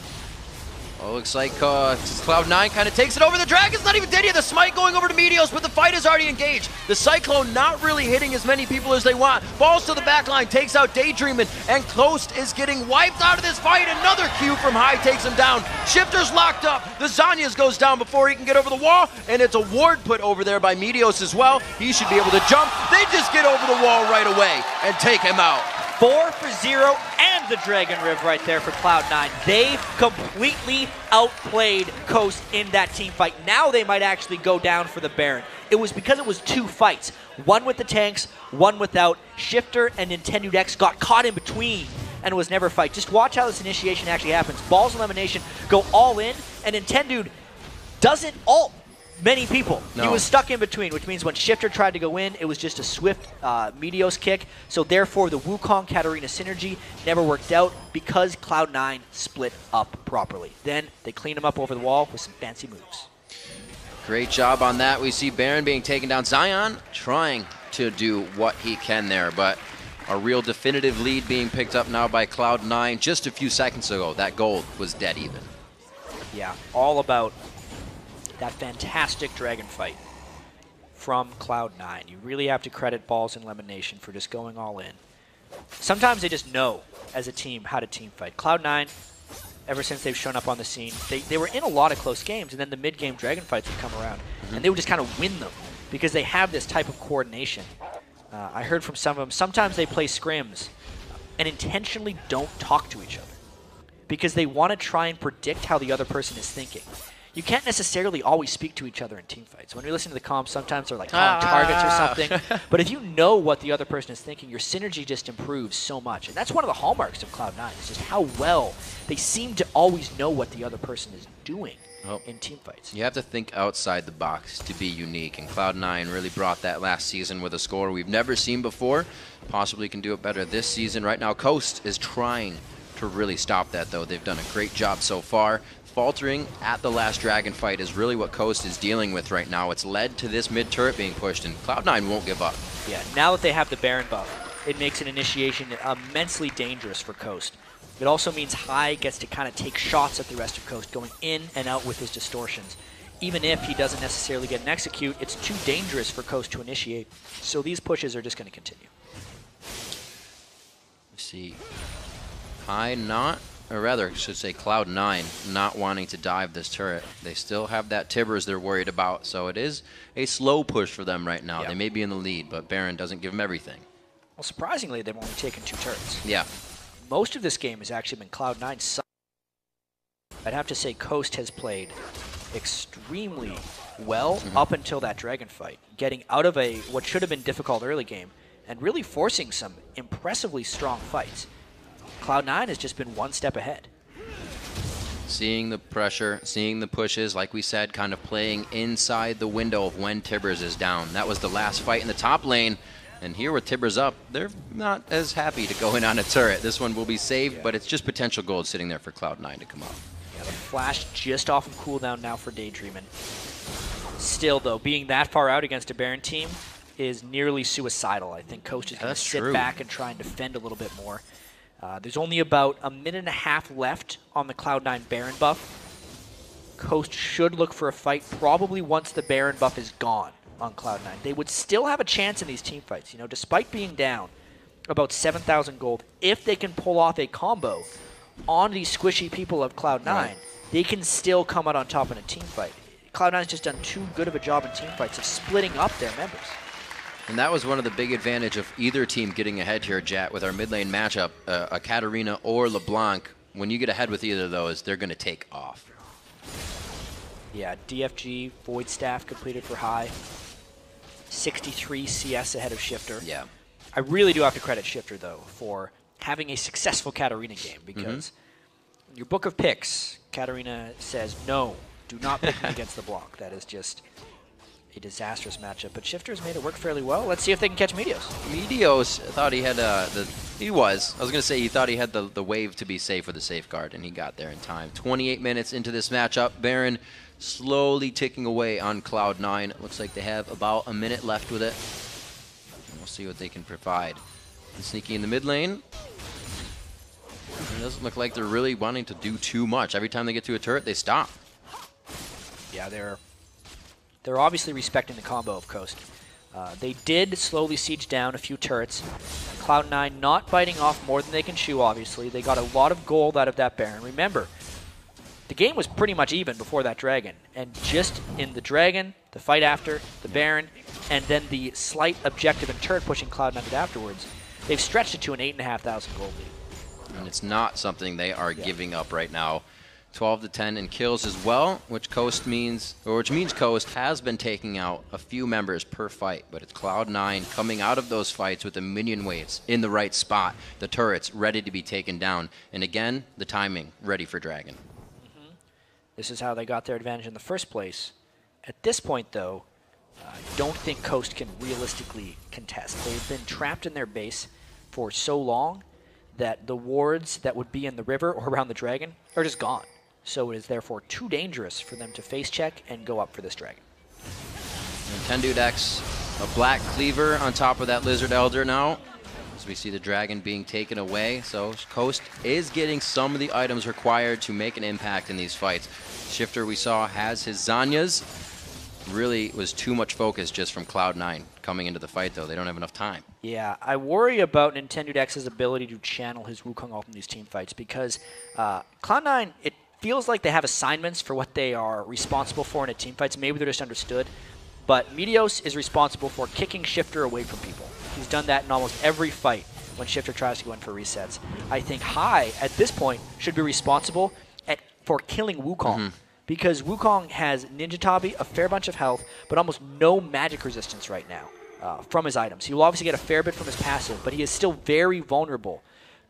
Oh, looks like Cloud9 kind of takes it over. The Dragon's not even dead yet. The Smite going over to Meteos, but the fight is already engaged. The Cyclone not really hitting as many people as they want. Falls to the back line, takes out Daydreamin', and Coast is getting wiped out of this fight. Another Q from High takes him down. Shifter's locked up. The Zanyas goes down before he can get over the wall, and it's a ward put over there by Meteos as well. He should be able to jump. They just get over the wall right away and take him out. 4 for 0 and the Dragon Riv right there for Cloud9. They've completely outplayed Coast in that team fight. Now they might actually go down for the Baron. It was because it was 2 fights. One with the tanks, one without. Shifter and Nintendo X got caught in between and it was never a fight. Just watch how this initiation actually happens. Balls Elimination go all in, and Nintendo doesn't ult. many people. No. He was stuck in between, which means when Shifter tried to go in, it was just a swift Meteos kick. So therefore, the Wukong-Katarina synergy never worked out because Cloud9 split up properly. Then they cleaned him up over the wall with some fancy moves. Great job on that. We see Baron being taken down. Zion trying to do what he can there, but a real definitive lead being picked up now by Cloud9. Just a few seconds ago, that gold was dead even. Yeah, all about that fantastic dragon fight from Cloud9. You really have to credit Balls and Lemon Nation for just going all in. Sometimes they just know, as a team, how to team fight. Cloud9, ever since they've shown up on the scene, they were in a lot of close games, and then the mid-game dragon fights would come around, and they would just kind of win them because they have this type of coordination. I heard from some of them, sometimes they play scrims and intentionally don't talk to each other because they want to try and predict how the other person is thinking. You can't necessarily always speak to each other in team fights. When you're listening to the comms, sometimes they're like calling targets or something. But if you know what the other person is thinking, your synergy just improves so much. And that's one of the hallmarks of Cloud9, is just how well they seem to always know what the other person is doing in team fights. You have to think outside the box to be unique, and Cloud9 really brought that last season with a score we've never seen before. Possibly can do it better this season. Right now, Coast is trying to really stop that, though. They've done a great job so far. Faltering at the last dragon fight is really what Coast is dealing with right now. It's led to this mid turret being pushed, and Cloud9 won't give up. Yeah, now that they have the Baron buff, it makes an initiation immensely dangerous for Coast. It also means High gets to kind of take shots at the rest of Coast, going in and out with his distortions. Even if he doesn't necessarily get an execute, it's too dangerous for Coast to initiate. So these pushes are just going to continue. Let's see. High not, or rather, I should say Cloud9 not wanting to dive this turret. They still have that Tibbers they're worried about, so it is a slow push for them right now. Yep. They may be in the lead, but Baron doesn't give them everything. Well, surprisingly, they've only taken 2 turrets. Yeah. Most of this game has actually been Cloud9's. I'd have to say Coast has played extremely well up until that dragon fight, getting out of a what should have been difficult early game and really forcing some impressively strong fights. Cloud9 has just been one step ahead. Seeing the pressure, seeing the pushes, like we said, kind of playing inside the window of when Tibbers is down. That was the last fight in the top lane. And here with Tibbers up, they're not as happy to go in on a turret. This one will be saved, but it's just potential gold sitting there for Cloud9 to come up. Yeah, the flash just off of cooldown now for Daydreamin'. Still, though, being that far out against a Baron team is nearly suicidal. I think Coast is going to sit back and try and defend a little bit more. There's only about a minute and a half left on the Cloud9 Baron buff. Coast should look for a fight probably once the Baron buff is gone on Cloud9. They would still have a chance in these team fights, you know, despite being down about 7,000 gold. If they can pull off a combo on these squishy people of Cloud9, they can still come out on top in a team fight. Cloud9's just done too good of a job in team fights of splitting up their members. And that was one of the big advantage of either team getting ahead here, Jat, with our mid lane matchup, a Katarina or LeBlanc. When you get ahead with either of those, they're going to take off. Yeah, DFG, Void Staff completed for High. 63 CS ahead of Shifter. Yeah. I really do have to credit Shifter, though, for having a successful Katarina game, because your book of picks, Katarina says, no, do not pick me against the block. That is just a disastrous matchup. But Shifter's made it work fairly well. Let's see if they can catch Meteos. Meteos thought he had I was going to say he thought he had the wave to be safe with the safeguard, and he got there in time. 28 minutes into this matchup, Baron slowly ticking away on Cloud9. It looks like they have about a minute left with it. And we'll see what they can provide. And sneaking in the mid lane. It doesn't look like they're really wanting to do too much. Every time they get to a turret, they stop. Yeah, they're obviously respecting the combo of Coast. They did slowly siege down a few turrets. Cloud9 not biting off more than they can chew, obviously. They got a lot of gold out of that Baron. Remember, the game was pretty much even before that Dragon. And just in the Dragon, the fight after, the Baron, and then the slight objective and turret pushing Cloud9 afterwards, they've stretched it to an 8,500 gold lead. And it's not something they are giving up right now. 12 to 10 in kills as well, which means Coast has been taking out a few members per fight, but it's Cloud9 coming out of those fights with the minion waves in the right spot, the turrets ready to be taken down, and again, the timing ready for Dragon. This is how they got their advantage in the first place, At this point, though, I don't think Coast can realistically contest. They've been trapped in their base for so long that the wards that would be in the river or around the dragon are just gone. So it is therefore too dangerous for them to face check and go up for this dragon. Nintendo decks a black cleaver on top of that Lizard Elder now, as we see the dragon being taken away. So Coast is getting some of the items required to make an impact in these fights. Shifter, we saw, has his Zanyas. Really was too much focus just from Cloud9 coming into the fight, though. They don't have enough time. Yeah, I worry about Nintendo X's ability to channel his Wukong ult in these team fights because Cloud9, it feels like they have assignments for what they are responsible for in a team fights. Maybe they're just understood. But Meteos is responsible for kicking Shifter away from people. He's done that in almost every fight when Shifter tries to go in for resets. I think Hai, at this point, should be responsible for killing Wukong. Because Wukong has Ninja Tabi, a fair bunch of health, but almost no magic resistance right now from his items. He will obviously get a fair bit from his passive, but he is still very vulnerable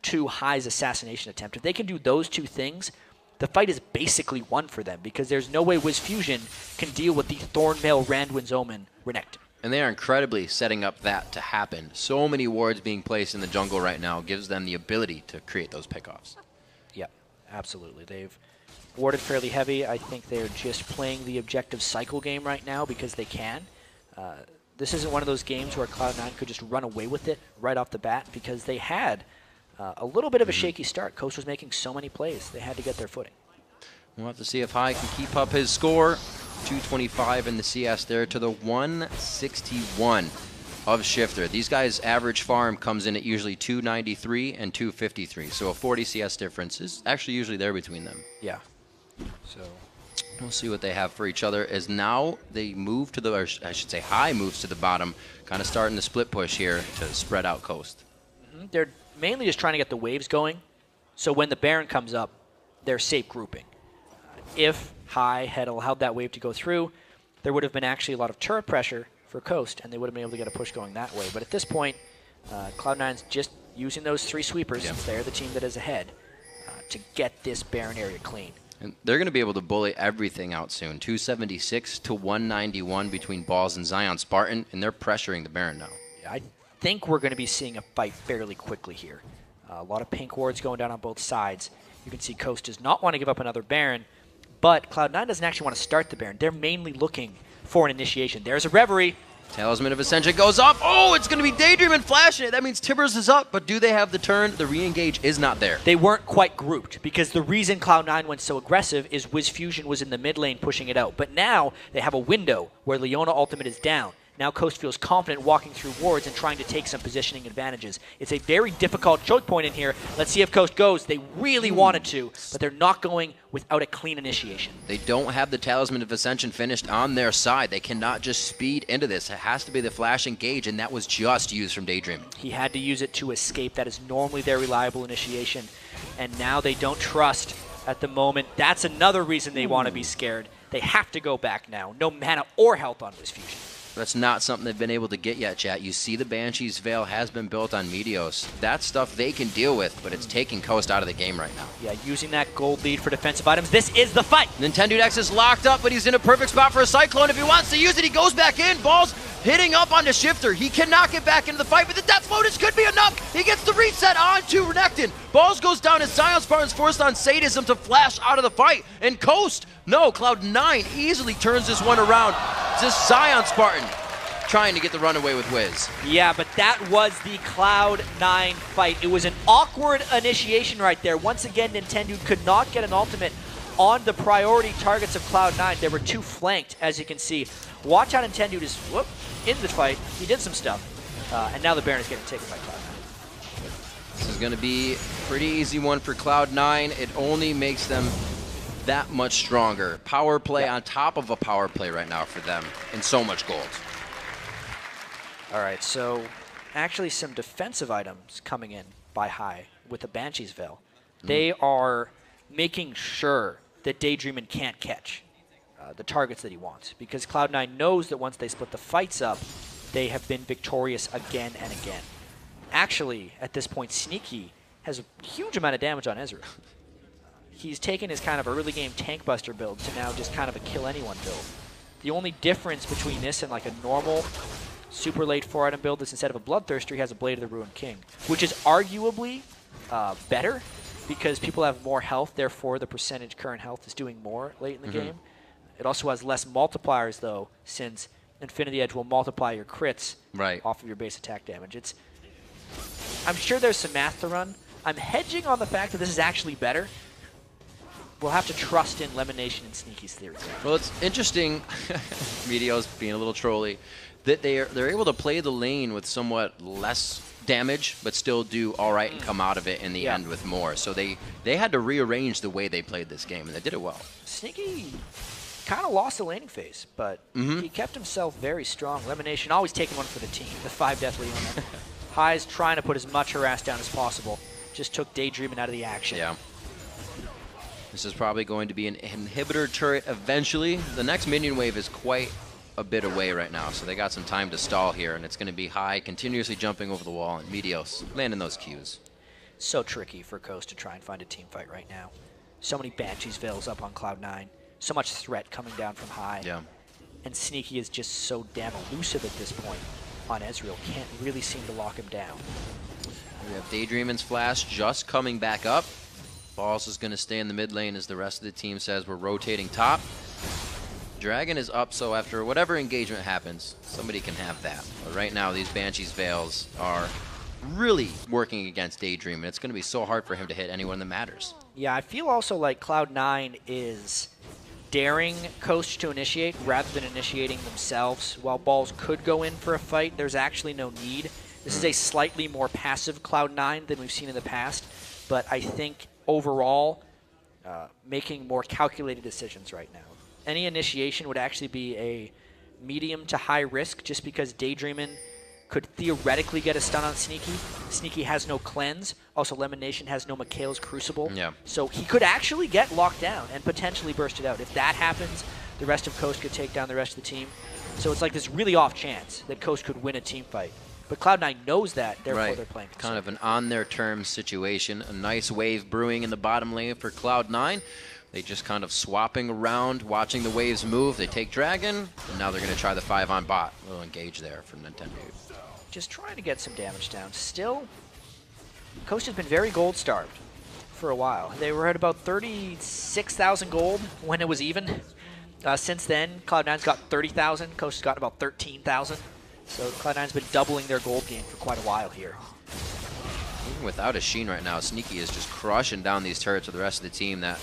to Hai's assassination attempt. If they can do those two things, the fight is basically won for them because there's no way Wiz Fusion can deal with the Thornmail, Randwin's Omen, Renekton. And they are incredibly setting up that to happen. So many wards being placed in the jungle right now gives them the ability to create those pickoffs. Yep, absolutely. They've warded fairly heavy. I think they're just playing the objective cycle game right now because they can. This isn't one of those games where Cloud9 could just run away with it right off the bat because they had a little bit of a shaky start. Coast was making so many plays. They had to get their footing. We'll have to see if Hai can keep up his score. 225 in the CS there to the 161 of Shifter. These guys' average farm comes in at usually 293 and 253. So a 40 CS difference is actually usually there between them. Yeah. So we'll see what they have for each other as now they move to the, or I should say Hai moves to the bottom, kind of starting the split push here to spread out Coast. They're mainly just trying to get the waves going, so when the Baron comes up, they're safe grouping. If Hai had allowed that wave to go through, there would have been actually a lot of turret pressure for Coast, and they would have been able to get a push going that way. But at this point, Cloud9's just using those three sweepers, since they're the team that is ahead, to get this Baron area clean. And they're going to be able to bully everything out soon. 276 to 191 between Balls and Zion Spartan, and they're pressuring the Baron now. Yeah, I think we're going to be seeing a fight fairly quickly here. A lot of pink wards going down on both sides. You can see Coast does not want to give up another Baron, but Cloud9 doesn't actually want to start the Baron. They're mainly looking for an initiation. There's a Reverie. Talisman of Ascension goes up. Oh, it's going to be Daydream flashing it. That means Tibbers is up, but do they have the turn? The re-engage is not there. They weren't quite grouped because the reason Cloud9 went so aggressive is Wiz Fusion was in the mid lane pushing it out. But now they have a window where Leona ultimate is down. Now Coast feels confident walking through wards and trying to take some positioning advantages. It's a very difficult choke point in here. Let's see if Coast goes. They really wanted to, but they're not going without a clean initiation. They don't have the Talisman of Ascension finished on their side. They cannot just speed into this. It has to be the flash engage, and that was just used from Daydream. He had to use it to escape. That is normally their reliable initiation, and now they don't trust at the moment. That's another reason they want to be scared. They have to go back now. No mana or health on Wiz Fusion. That's not something they've been able to get yet, chat. You see the Banshee's Veil has been built on Meteos. That's stuff they can deal with, but it's taking Coast out of the game right now. Yeah, using that gold lead for defensive items. This is the fight. Nintendo X is locked up, but he's in a perfect spot for a Cyclone. If he wants to use it, he goes back in. Balls hitting up onto Shifter. He cannot get back into the fight, but the Death Lotus could be enough. He gets the reset onto Renekton. Balls goes down as Zion Spartan's forced on Sadism to flash out of the fight. And Coast, no, Cloud9 easily turns this one around. Just Zion Spartan trying to get the runaway with Wiz. Yeah, but that was the Cloud9 fight. It was an awkward initiation right there. Once again, Nintendo could not get an ultimate on the priority targets of Cloud9. They were too flanked, as you can see. Watch how Nintendo just, in the fight. He did some stuff. And now the Baron is getting taken by Cloud9. This is going to be a pretty easy one for Cloud9. It only makes them that much stronger. Power play on top of a power play right now for them. And so much gold. All right, so actually some defensive items coming in by Hai with the Banshee's Veil. They are making sure that Daydreamin can't catch the targets that he wants, because Cloud9 knows that once they split the fights up, they have been victorious again and again. Actually, at this point, Sneaky has a huge amount of damage on Ezreal. He's taken his kind of early game tank buster build to now just kind of a kill anyone build. The only difference between this and like a normal super late 4-item build is instead of a Bloodthirster, he has a Blade of the Ruined King, which is arguably better because people have more health, therefore the percentage current health is doing more late in the game. It also has less multipliers, though, since Infinity Edge will multiply your crits off of your base attack damage. I'm sure there's some math to run. I'm hedging on the fact that this is actually better. We'll have to trust in Lemonation and Sneaky's theory. Well, it's interesting, Meteo's being a little trolly, that they're able to play the lane with somewhat less damage, but still do all right and come out of it in the end with more. So they had to rearrange the way they played this game, and they did it well. Sneaky kind of lost the laning phase, but he kept himself very strong. Lemonation always taking one for the team, the 5 death lead on that. High's trying to put as much harass down as possible. Just took Daydreaming out of the action. Yeah. This is probably going to be an inhibitor turret eventually. The next minion wave is quite a bit away right now, so they got some time to stall here, and it's going to be High continuously jumping over the wall, and Meteos landing those Qs. So tricky for Coast to try and find a team fight right now. So many Banshees Veils up on Cloud9. So much threat coming down from High. Yeah. And Sneaky is just so damn elusive at this point on Ezreal. Can't really seem to lock him down. We have Daydreamin's Flash just coming back up. Balls is going to stay in the mid lane as the rest of the team says we're rotating top. Dragon is up, so after whatever engagement happens, somebody can have that. But right now, these Banshee's Veils are really working against Daydream, and it's going to be so hard for him to hit anyone that matters. Yeah, I feel also like Cloud9 is daring Coast to initiate rather than initiating themselves. While Balls could go in for a fight, there's actually no need. This is a slightly more passive Cloud9 than we've seen in the past, but I think overall making more calculated decisions right now. Any initiation would actually be a medium to high risk just because Daydreamin' could theoretically get a stun on Sneaky. Sneaky has no cleanse. Also, Lemonation has no Mikhail's Crucible. Yeah. So he could actually get locked down and potentially burst it out. If that happens, the rest of Coast could take down the rest of the team. So it's like this really off chance that Coast could win a team fight. But Cloud9 knows that, therefore they're playing. Kind of an on-their-terms situation. A nice wave brewing in the bottom lane for Cloud9. They just kind of swapping around, watching the waves move. They take Dragon, and now they're going to try the 5 on bot. A little engage there from Nintendo. Just trying to get some damage down. Still, Coast has been very gold-starved for a while. They were at about 36,000 gold when it was even. Since then, Cloud9's got 30,000. Coast has gotten about 13,000. So Cloud9's been doubling their gold gain for quite a while here. Even without a Sheen right now, Sneaky is just crushing down these turrets with the rest of the team. That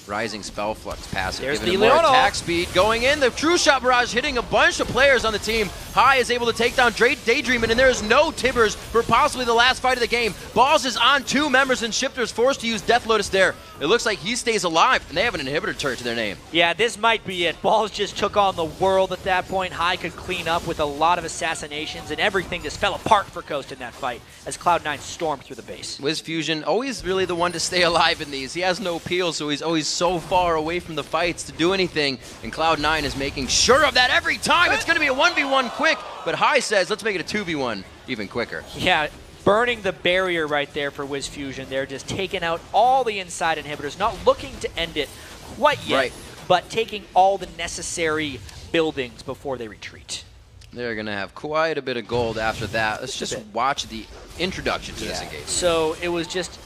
Rising Spell Flux passive, There's giving the him more Leono. attack speed. Going in, the True Shot Barrage hitting a bunch of players on the team. High is able to take down Daydreamin', and there is no Tibbers for possibly the last fight of the game. Balls is on 2 members, and Shifter's forced to use Death Lotus there. It looks like he stays alive, and they have an inhibitor turret to their name. Yeah, this might be it. Balls just took on the world at that point. High could clean up with a lot of assassinations, and everything just fell apart for Coast in that fight as Cloud9 stormed through the base. Wiz Fusion, always really the one to stay alive in these. He has no peel, so he's always so far away from the fights to do anything, and Cloud9 is making sure of that every time. It's going to be a 1v1 quick, but High says, let's make it a 2v1 even quicker. Yeah, burning the barrier right there for Wiz Fusion. They're just taking out all the inside inhibitors, not looking to end it quite yet, but taking all the necessary buildings before they retreat. They're going to have quite a bit of gold after that. Let's just watch the introduction to this engagement. So it was just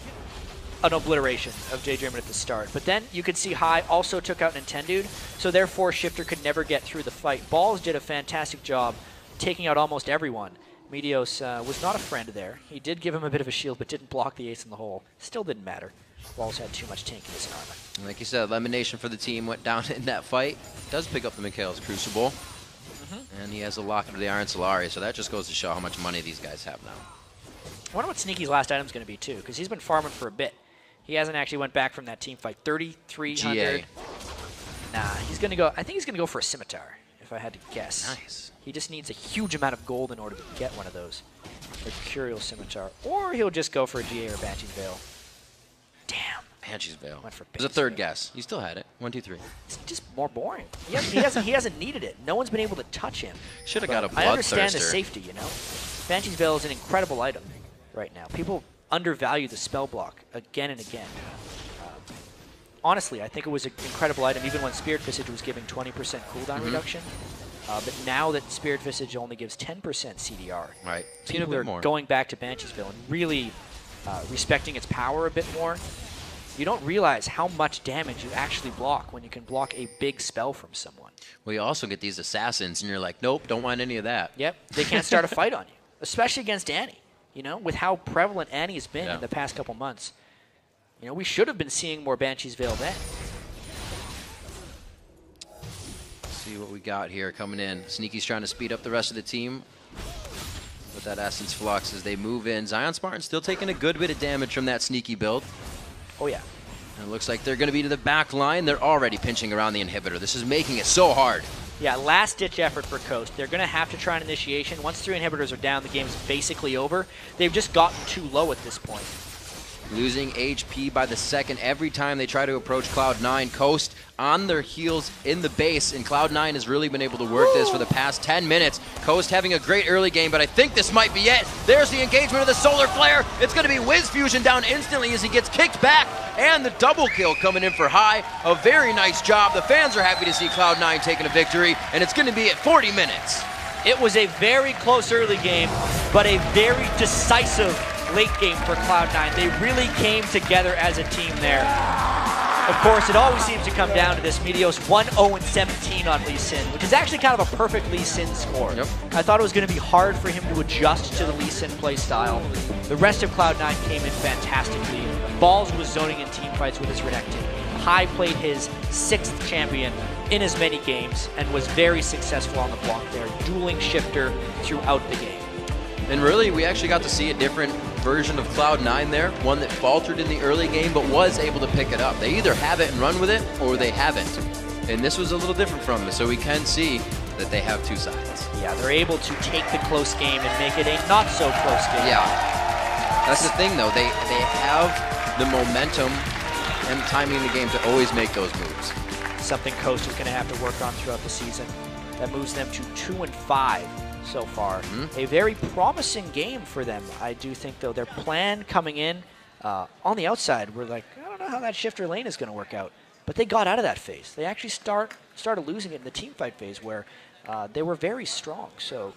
an obliteration of Daydreamin' at the start. But then you could see High also took out Nintendude, so therefore Shifter could never get through the fight. Balls did a fantastic job taking out almost everyone. Meteos was not a friend there. He did give him a bit of a shield, but didn't block the ace in the hole. Still didn't matter. Balls had too much tankiness in armor. Like you said, Lemonation for the team went down in that fight. Does pick up the Mikhail's Crucible. And he has a Locket of the Iron Solari, so that just goes to show how much money these guys have now. I wonder what Sneaky's last item's going to be, too, because he's been farming for a bit. He hasn't actually went back from that team fight. 3,300. GA. Nah, he's going to go. I think he's going to go for a Scimitar, if I had to guess. Nice. He just needs a huge amount of gold in order to get one of those. Mercurial Scimitar. Or he'll just go for a GA or Banshee's Veil. Damn. Banshee's Veil. Went for There's a third guess. You still had it. 1, 2, 3. It's just more boring. He hasn't needed it. No one's been able to touch him. Should have got a Bloodthirster. I understand the safety, you know. Banshee's Veil is an incredible item right now. People undervalue the spell block again and again. honestly, I think it was an incredible item even when Spirit Visage was giving 20% cooldown reduction. But now that Spirit Visage only gives 10% CDR, right. People are going back to Bansheesville and really respecting its power a bit more. You don't realize how much damage you actually block when you can block a big spell from someone. Well, you also get these assassins, and you're like, nope, don't want any of that. Yep, they can't start a fight on you, especially against Annie. You know, with how prevalent Annie has been in the past couple months. You know, we should have been seeing more Bansheesville then. Let's see what we got here coming in. Sneaky's trying to speed up the rest of the team with that Essence Flux as they move in. Zion Spartan still taking a good bit of damage from that Sneaky build. Oh, yeah. And it looks like they're going to be to the back line. They're already pinching around the inhibitor. This is making it so hard. Yeah, last-ditch effort for Coast. They're going to have to try an initiation. Once 3 inhibitors are down, the game's basically over. They've just gotten too low at this point. Losing HP by the second every time they try to approach Cloud9. Coast on their heels in the base, and Cloud9 has really been able to work this for the past 10 minutes. Coast having a great early game, but I think this might be it. There's the engagement of the Solar Flare. It's going to be Wiz Fusion down instantly as he gets kicked back, and the double kill coming in for High. A very nice job. The fans are happy to see Cloud9 taking a victory, and it's going to be at 40 minutes. It was a very close early game, but a very decisive late game for Cloud9. They really came together as a team there. Of course, it always seems to come down to this. Meteos 1-0-17 on Lee Sin, which is actually kind of a perfect Lee Sin score. Yep. I thought it was going to be hard for him to adjust to the Lee Sin play style. The rest of Cloud9 came in fantastically. Balls was zoning in team fights with his Renekton. High played his 6th champion in as many games and was very successful on the block there, dueling Shifter throughout the game. And really, we actually got to see a different version of Cloud9 there, one that faltered in the early game but was able to pick it up. They either have it and run with it, or they haven't. And this was a little different from them, so we can see that they have two sides. Yeah, they're able to take the close game and make it a not-so-close game. Yeah. That's the thing, though. They have the momentum and timing in the game to always make those moves. Something Coast is going to have to work on throughout the season. That moves them to 2-5. So far. A very promising game for them. I do think, though, their plan coming in on the outside, we're like, I don't know how that Shifter lane is going to work out. But they got out of that phase. They actually started losing it in the team fight phase where they were very strong. So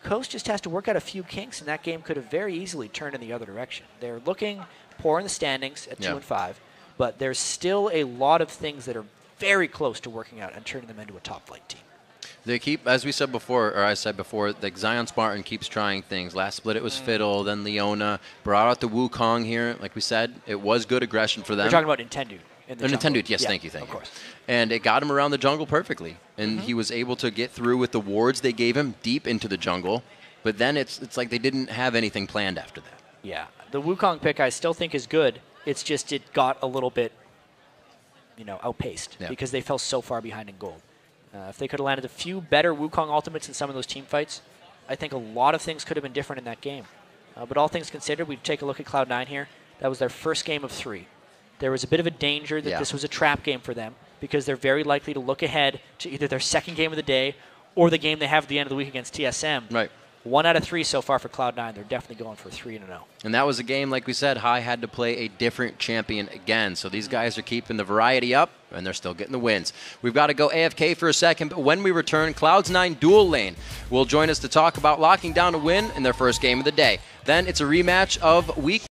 Coast just has to work out a few kinks, and that game could have very easily turned in the other direction. They're looking poor in the standings at 2-5, but there's still a lot of things that are very close to working out and turning them into a top flight team. They keep, as we said before, or I said before, like Zion Spartan keeps trying things. Last split it was Fiddle, then Leona. Brought out the Wukong here. Like we said, it was good aggression for them. We're talking about Nintendo. Nintendo, yes, thank you. Of course. And it got him around the jungle perfectly. And he was able to get through with the wards they gave him deep into the jungle. But then it's like they didn't have anything planned after that. Yeah. The Wukong pick I still think is good. It's just it got a little bit, outpaced because they fell so far behind in gold. If they could have landed a few better Wukong ultimates in some of those team fights, I think a lot of things could have been different in that game. But all things considered, we take a look at Cloud9 here. That was their first game of 3. There was a bit of a danger that this was a trap game for them because they're very likely to look ahead to either their second game of the day or the game they have at the end of the week against TSM. Right. 1 out of 3 so far for Cloud9. They're definitely going for 3-0. And that was a game, like we said, High had to play a different champion again. So these guys are keeping the variety up, and they're still getting the wins. We've got to go AFK for a second, but when we return, Cloud9 Dual Lane will join us to talk about locking down a win in their first game of the day. Then it's a rematch of Week